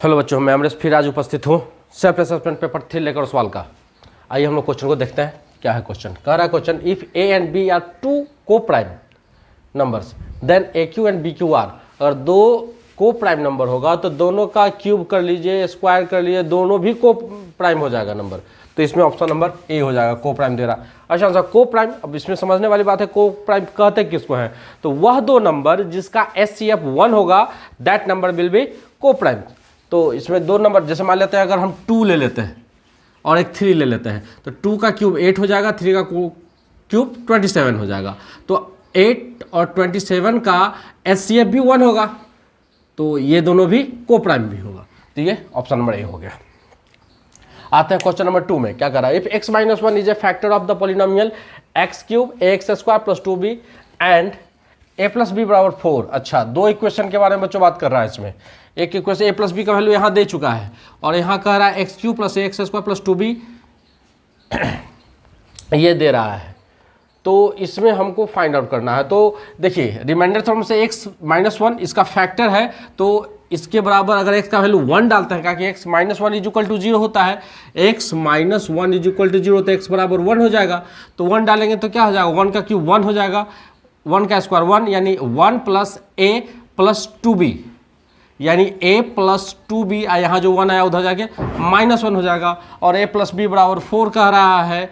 Hello बच्चों, मैं अमरीश फिर आज उपस्थित हूँ सेल्फ असेसमेंट पेपर 3 लेकर सवाल का। आइए हम लोग क्वेश्चन को देखते हैं। क्या है क्वेश्चन? कह रहा है question, if A and B are two coprime numbers then A Q and B Q are. अगर दो को प्राइम नंबर होगा तो दोनों का क्यूब कर लीजिए, स्क्वायर कर लीजिए, दोनों भी को प्राइम हो जाएगा नंबर। तो इसमें ऑप्शन नंबर ए हो जाएगा, को प्राइम दे रहा। अच्छा सा को प्राइम, अब इसमें समझने वाली बात है, को प्राइम कहते किसको है? तो वह दो नंबर जिसका SCF 1 होगा, दैट नंबर विल बी को प्राइम। तो इसमें दो नंबर, जैसे मान लेते हैं अगर हम 2 ले लेते हैं और एक 3 ले लेते हैं, तो 2 का क्यूब 8 हो जाएगा, 3 का क्यूब 27 हो जाएगा। तो 8 और 27 का SCF भी 1 होगा, तो ये दोनों भी को प्राइम भी होगा। तो ये ऑप्शन नंबर ए हो गया। आते हैं क्वेश्चन नंबर 2 में। क्या कर रहा है? If x - 1 is a factor of the polynomial x cube ax² + 2b and a + b = 4। अच्छा, दो इक्वेशन के बारे में बच्चों बात कर रहा है। इसमें एक इक्वेशन a + b का वैल्यू यहाँ दे चुका है और यहाँ कह रहा है x³ + ax² + 2b ये दे रहा है। तो इसमें हमको फाइंड आउट करना है। तो देखिए, रिमाइंडर थ्योरम से x - 1 इसका फैक्टर है, तो इसके बराबर अगर x का वैल्यू 1 डालते हैं, क्योंकि x - 1 = 0 होता है, x - 1 = 0 तो x बराबर 1 हो जाएगा। तो 1 डालेंगे तो क्या हो जाएगा? 1 का क्यूब 1 हो जाएगा, 1 का स्क्वायर 1, यानी 1 + a + 2b, यानी a + 2b, यहाँ जो 1 आया उधर जाके -1 हो जाएगा। और a + b = 4 कह रहा है।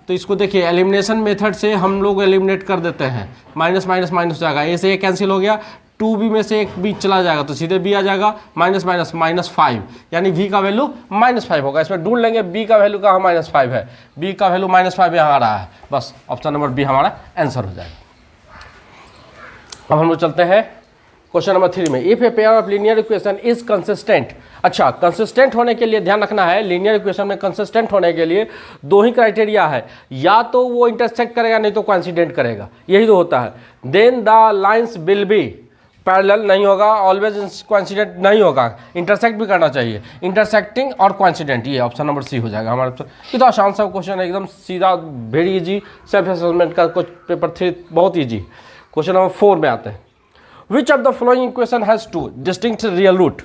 तो इसको देखिए, एलिमिनेशन मेथड से हम लोग एलिमिनेट कर देते हैं, माइनस माइनस माइनस हो जाएगा, a से a कैंसिल हो गया, 2b में से एक b चला जाएगा तो सीधे b आ जाएगा, -5, यानी v का वैल्यू -5 होगा। इसमें ढूंढ लेंगे b का वैल्यू कहाँ -5 है, b का वैल्यू -5 यहाँ आ रहा है। बस ऑप्शन नंबर बी हमारा आंसर हो जाएगा। अब हम लोग चलते हैं क्वेश्चन नंबर 3 में। If a pair of linear equation is consistent. अच्छा, कंसिस्टेंट होने के लिए ध्यान रखना है, लीनियर इक्वेशन में कंसिस्टेंट होने के लिए दो ही क्राइटेरिया है, या तो वो इंटरसेक्ट करेगा, नहीं तो कोइंसिडेंट करेगा, यही तो होता है। Then the lines will be parallel, नहीं होगा, ऑलवेज कोइंसिडेंट नहीं होगा, इंटरसेक्ट भी करना चाहिए, इंटरसेक्टिंग और कोइंसिडेंट। ये ऑप्शन नंबर सी हो जाएगा हमारा। ये तो आसान सा क्वेश्चन है, एकदम सीधा, वेरी इजी। सेल्फ असेसमेंट का कुछ पेपर 3 बहुत ईजी। क्वेश्चन नंबर 4 में आते हैं। Which of the following equation has two distinct real root?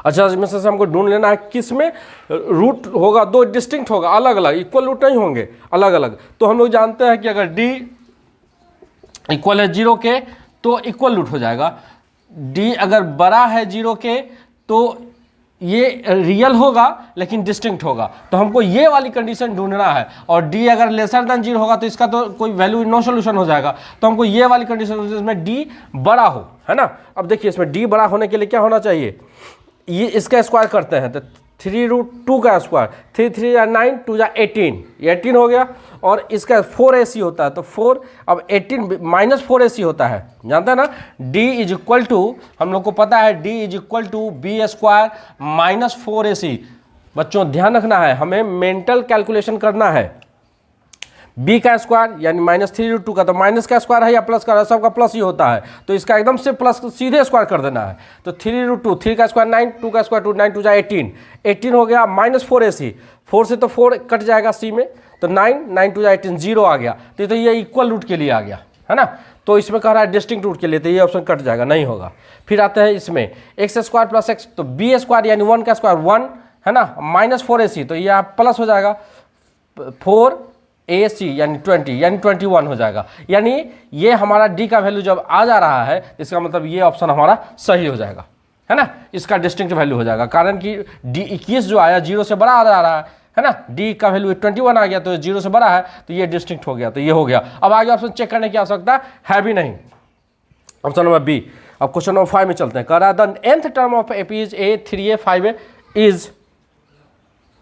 अच्छा, इसमें से हमको ढूंढ लेना है किस में रूट होगा, दो डिस्टिंक्ट होगा, अलग अलग, इक्वल रूट नहीं होंगे, अलग अलग। तो हम लोग जानते हैं कि अगर d इक्वल है 0 के तो इक्वल रूट हो जाएगा, d अगर बड़ा है 0 के तो ये रियल होगा लेकिन डिस्टिंक्ट होगा। तो हमको ये वाली कंडीशन ढूंढना है, और d अगर लेसर देन 0 होगा तो इसका तो कोई वैल्यू, नो सोल्यूशन हो जाएगा। तो हमको ये वाली कंडीशन, जिसमें d बड़ा हो, है ना। अब देखिए, इसमें d बड़ा होने के लिए क्या होना चाहिए, ये इसका स्क्वायर करते हैं तो 3√2 का स्क्वायर, 3 3 या 9, 2 या 18, ये 18 हो गया। और इसका 4ac होता है, तो 4, अब 18 -4ac होता है, जानते हैं ना। d = हम लोग को पता है d = b² - 4ac। बच्चों ध्यान रखना है, हमें मेंटल कैलकुलेशन करना है। b का स्क्वायर यानी -3√2 का, तो माइनस का स्क्वायर है या प्लस का, सबका प्लस ही होता है, तो इसका एकदम से प्लस सीधे स्क्वायर कर देना है। तो 3√2, 3 का स्क्वायर 9, 2 का स्क्वायर 2, 9 2 18, 18 हो गया, -4ac, 4 से तो 4 कट जाएगा c में, तो 9 9 2 18, 0 आ गया। तो ये इक्वल रूट के लिए आ गया, है ना। तो इसमें कह रहा है डिस्टिंक्ट रूट के लिए, तो ये ऑप्शन कट जाएगा, नहीं होगा। फिर आते हैं इसमें x² + x, तो b² यानी 1 का स्क्वायर 1, है ना, -4ac, तो ये प्लस हो जाएगा, 4ac यानी 20, यानी 21 हो जाएगा। यानी ये हमारा d का वैल्यू जब आ जा रहा है, इसका मतलब ये ऑप्शन हमारा सही हो जाएगा, है ना। इसका डिस्टिंक्ट वैल्यू हो जाएगा, कारण कि d 21 जो आया 0 से बड़ा आ रहा है ना, d का वैल्यू 21 आ गया, तो 0 से बड़ा है, तो ये डिस्टिंक्ट हो गया, तो ये हो गया। अब आगे ऑप्शन चेक करने की आवश्यकता है भी नहीं, ऑप्शन नंबर बी। अब क्वेश्चन नंबर 5 में चलते हैं। कह रहा है the nth term of AP is a 3a 5a is.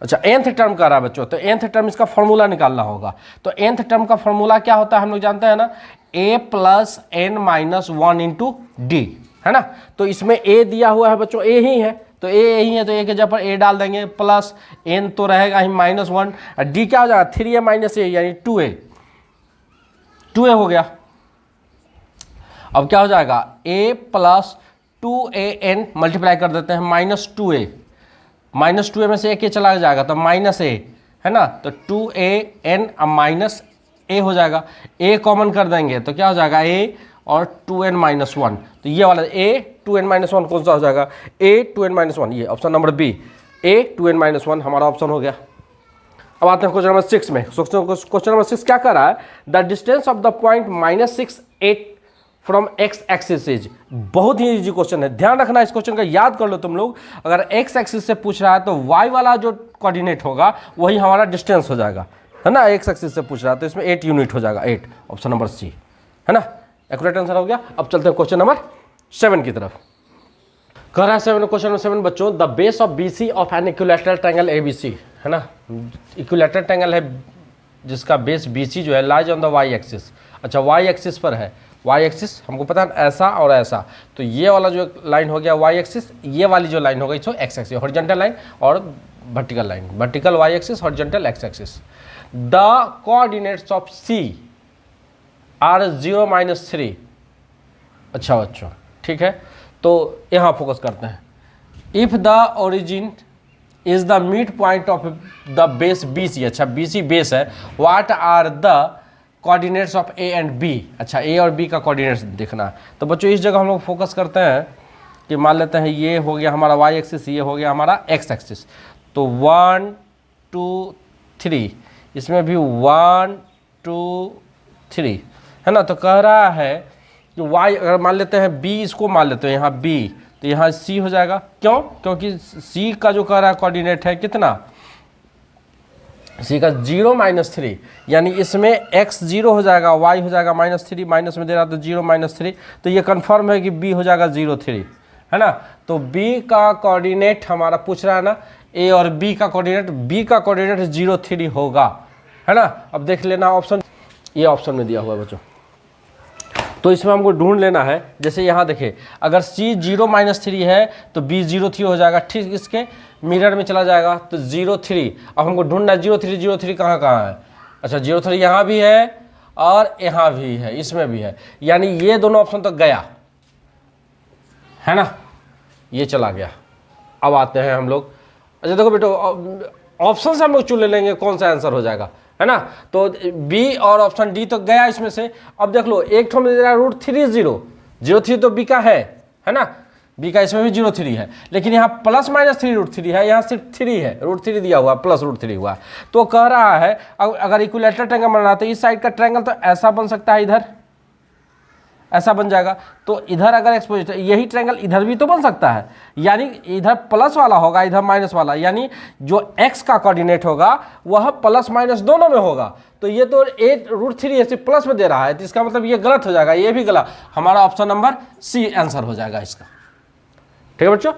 अच्छा, nth टर्म कर रहा है बच्चों, तो nth टर्म इसका फॉर्मूला निकालना होगा। तो nth टर्म का फॉर्मूला क्या होता है, हम लोग जानते हैं ना, a + n - 1 × d, है ना। तो इसमें a दिया हुआ है बच्चों, a ही है, तो a यही है, तो a के जगह पर a डाल देंगे, प्लस n तो रहेगा ही -1, d क्या हो जाएगा, 3a - a यानी 2a, 2a हो गया। अब क्या हो जाएगा, a + 2an मल्टीप्लाई कर देते हैं, -2a, -2a में से एक चला जाएगा तो -a, है ना। तो 2an अब -a हो जाएगा, a कॉमन कर देंगे तो क्या हो जाएगा, a और 2n-1। तो ये वाला a 2n-1 कौन सा हो जाएगा, a 2n-1, ये option number B a 2n-1 हमारा ऑप्शन हो गया। अब आते हैं क्वेश्चन नंबर 6 में। क्वेश्चन नंबर 6 क्या कर रहा है, the distance of the point -6 8 from x axis is. बहुत ही इजी क्वेश्चन है, ध्यान रखना इस क्वेश्चन का, याद कर लो तुम लोग। अगर x एक्सिस से पूछ रहा है तो y वाला जो कोऑर्डिनेट होगा वही हमारा डिस्टेंस हो जाएगा, है ना। x एक्सिस से पूछ रहा है तो इसमें 8 यूनिट हो जाएगा, 8 ऑप्शन नंबर सी, है ना। एक्यूरेट आंसर हो गया। अब चलते हैं क्वेश्चन नंबर 7 की तरफ। कह रहा है क्वेश्चन नंबर 7 बच्चों, the base of BC of an equilateral triangle ABC, है ना। इक्विलैटरल ट्रायंगल है जिसका बेस BC जो है lies on the y axis. अच्छा, y एक्सिस पर है, y एक्सिस हमको पता है ऐसा और ऐसा, तो ये वाला जो लाइन हो गया y एक्सिस, ये वाली जो लाइन हो गई सो x एक्सिस, हॉरिजॉन्टल लाइन और vertical line, vertical y axis, horizontal x axis. The coordinates of C are 0-3। अच्छा बच्चों, ठीक है, तो यहाँ फोकस करते हैं। If the origin is the mid point of the base BC, अच्छा BC बेस है, what are the coordinates of A and B। अच्छा, A और B का कोऑर्डिनेट्स देखना है। तो बच्चों इस जगह हम लोग फोकस करते हैं कि मान लेते हैं ये हो गया हमारा y एक्सिस, ये हो गया हमारा x एक्सिस। तो 1 2 3, इसमें भी 1 2 3, है ना। तो कह रहा है कि y, अगर मान लेते हैं b, इसको मान लेते हैं यहाँ b, तो यहाँ c हो जाएगा। क्यों? क्योंकि c का जो कह रहा है कोऑर्डिनेट है कितना, c का 0-3, यानी इसमें x 0 हो जाएगा, y हो जाएगा -3, माइनस में दे रहा तो 0-3, तो ये कंफर्म है कि b हो जाएगा 0-3, है ना। तो b का कोऑर्डिनेट हमारा पूछ रहा है ना, a और b का कोऑर्डिनेट 0-3 होगा, है ना। अब देख लेना ऑप्शन, ये ऑप्शन में दिया हुआ है बच्चों। तो इसमें हमको ढूंढ लेना है, जैसे यहाँ देखिए, अगर c 0-3 है तो b 0-3 हो जाएगा, ठीक इसके मिरर में चला जाएगा तो 0-3। अब हमको ढूंढना है 0-3 कहाँ कहाँ है। अच्छा, 0-3 यहाँ भी है और यहाँ भी है, इसमें भी है, यानी ये दोनों ऑप्शन तो गया, है ना, ये चला गया। अब आते हैं हम लोग, अच्छा देखो बेटो, ऑप्शन से हम लोग चुन लेंगे कौन सा आंसर हो जाएगा, है ना। तो बी और ऑप्शन डी तो गया इसमें से। अब देख लो, एक ठो में दे रहा है √3 0 तो बी का है ना, बी का इसमें भी 0-3 है, लेकिन यहाँ +-3 √3 है, यहाँ सिर्फ 3 है, √3 दिया हुआ, प्लस √3 हुआ। तो कह रहा है अगर इक्विलैटरल ट्रायंगल बन रहा है तो इस साइड का ट्रायंगल तो ऐसा बन सकता है, इधर ऐसा बन जाएगा। तो इधर अगर एक्सपोजिट, यही ट्रायंगल इधर भी तो बन सकता है, यानी इधर प्लस वाला होगा, इधर माइनस वाला, यानी जो x का कोऑर्डिनेट होगा वह +- दोनों में होगा। तो ये तो 8√3 ऐसे प्लस में दे रहा है, तो इसका मतलब ये गलत हो जाएगा, ये भी गलत। हमारा ऑप्शन नंबर सी आंसर हो जाएगा इसका, ठीक है बच्चों।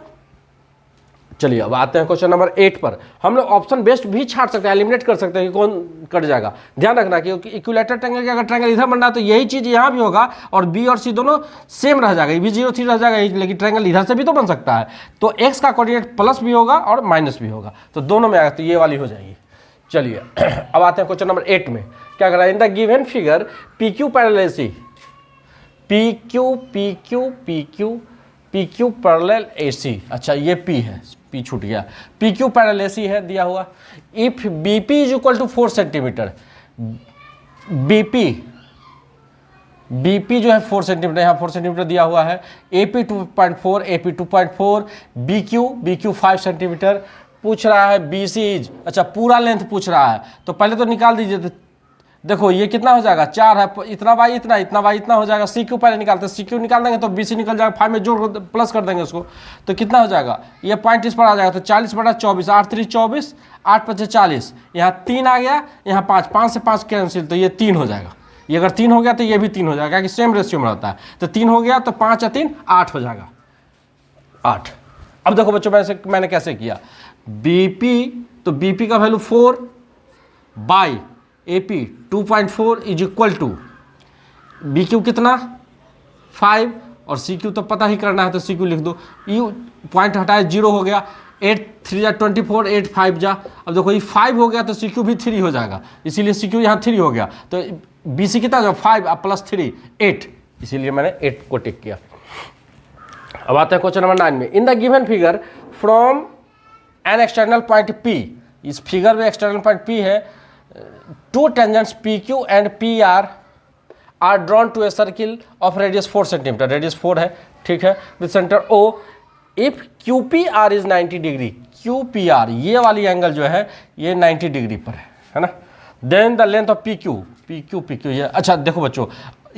चलिए अब आते हैं क्वेश्चन नंबर 8 पर। हम लोग ऑप्शन बेस्ड भी छाट सकते हैं, एलिमिनेट कर सकते हैं कि कौन कट जाएगा। ध्यान रखना कि इक्विलैटरल ट्रायंगल के अगर ट्रायंगल इधर बन रहा है तो यही चीज़ यहाँ भी होगा, और बी और सी दोनों सेम रह जाएगा, ये भी 0-3 रह जाएगा, लेकिन ट्रायंगल इधर से भी तो बन सकता है। तो एक्स का कोऑर्डिनेट प्लस भी होगा और माइनस भी होगा, तो दोनों में आएगा, तो ये वाली हो जाएगी। चलिए अब आते हैं क्वेश्चन नंबर 8 में। क्या कर रहा है, इन the given figure PQ parallel AC, PQ parallel AC। अच्छा, ये P है, P छूट गया, PQ पैरेलल AC है दिया हुआ। If BP is equal to 4 centimetre, BP जो है 4 सेंटीमीटर, यहाँ 4 सेंटीमीटर दिया हुआ है। AP 2.4, AP 2.4, BQ 5 centimetre. पूछ रहा है BC इज, अच्छा पूरा लेंथ पूछ रहा है, तो पहले तो निकाल दीजिए। देखो ये कितना हो जाएगा, 4 है, इतना बाई इतना, इतना बाई इतना हो जाएगा। CQ पहले निकालते हैं, CQ निकाल देंगे तो BC निकल जाएगा, 5 में जोड़ प्लस कर देंगे उसको, तो कितना हो जाएगा, ये पॉइंट इस पर आ जाएगा, तो 40/24, 8 3 24, 8 5 40, यहाँ 3 आ गया, यहाँ 5, 5 से 5 कैंसिल, तो ये 3 हो जाएगा। ये अगर 3 हो गया तो ये भी 3 हो जाएगा, कि सेम रेशियो में रहता है। तो 3 हो गया तो 5 या 3 8 हो जाएगा, 8। अब देखो बच्चों मैंने कैसे किया, BP, तो BP का value 4 by AP 2.4 is equal to BQ कितना 5, और CQ तो पता ही करना है, तो CQ लिख दो। यू पॉइंट हटाए 0 हो गया, 8 3 जा 24, 8 5 जा। अब देखो ये 5 हो गया तो CQ भी 3 हो जाएगा, इसीलिए CQ यहाँ 3 हो गया। तो BC कितना जो 5 प्लस 3 8, इसीलिए मैंने 8 को टिक किया। अब आते हैं क्वेश्चन नंबर 9 में। In the given figure from an external point P, इस फिगर में एक्सटर्नल पॉइंट P है, two tangents PQ and PR are drawn to a circle of radius 4 centimetre, radius 4 है, ठीक है, with centre O. If Q P R is 90 degree, Q P R ये वाली angle जो है ये 90 डिग्री पर है ना। Then the length of P Q, P Q ये, अच्छा देखो बच्चों,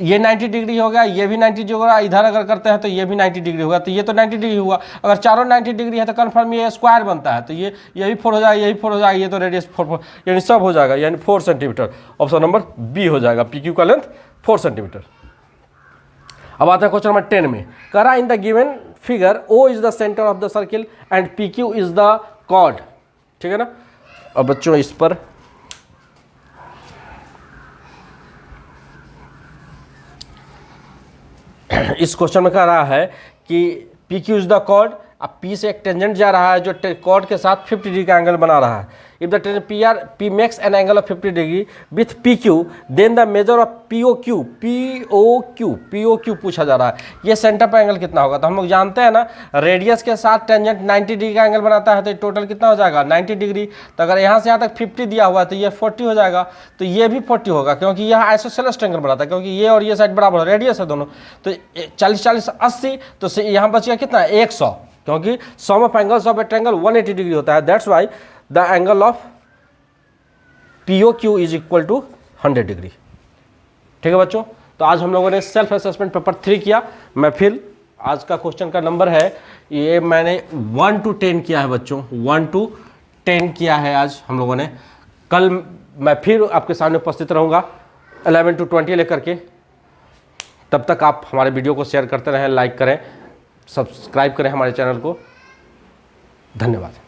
ये 90 डिग्री हो गया, ये भी 90 डिग्री होगा, इधर अगर करते हैं तो ये भी 90 डिग्री होगा, तो ये तो 90 डिग्री हुआ। अगर चारों 90 डिग्री है तो कन्फर्म ये स्क्वायर बनता है, तो ये भी 4 हो जाएगा, ये भी 4 हो जाएगा, ये तो रेडियस 4 यानी सब हो जाएगा, यानी 4 सेंटीमीटर। ऑप्शन नंबर बी हो जाएगा, पी क्यू का लेंथ 4 सेंटीमीटर। अब आता है क्वेश्चन नंबर 10 में, कह रहा in the given figure O is the centre of the circle and P Q is the chord, ठीक है ना। अब बच्चों इस पर इस क्वेश्चन में कह रहा है कि P Q is the chord, अब पी से एक टेंजेंट जा रहा है जो कॉर्ड के साथ 50 डिग्री का एंगल बना रहा है। If the tangent P R P makes an angle of 50 degree with P Q, then the measure of P O Q, P O Q पूछा जा रहा है, ये सेंटर पर एंगल कितना होगा। तो हम लोग जानते हैं ना, रेडियस के साथ टेंजेंट 90 डिग्री का एंगल बनाता है, तो टोटल कितना हो जाएगा 90 डिग्री। तो अगर यहाँ से यहाँ तक 50 दिया हुआ है तो ये 40 हो जाएगा, तो ये भी 40 होगा, क्योंकि यह आइसोसेलेस ट्रायंगल बनाता है, क्योंकि ये और ये साइड बराबर रेडियस है दोनों। तो 40 40 80, तो यहाँ बच गया कितना 100, क्योंकि sum of angles of a triangle 180 degree होता है। That's why the angle of P O Q is equal to 100 degree. ठीक है बच्चों, तो आज हम लोगों ने सेल्फ असेसमेंट पेपर 3 किया। मैं फिर आज का क्वेश्चन का नंबर है ये मैंने 1 to 10 किया है बच्चों, 1 to 10 किया है आज हम लोगों ने। कल मैं फिर आपके सामने उपस्थित रहूँगा 11 to 20 लेकर के। तब तक आप हमारे वीडियो को शेयर करते रहें, लाइक करें, सब्सक्राइब करें हमारे चैनल को। धन्यवाद।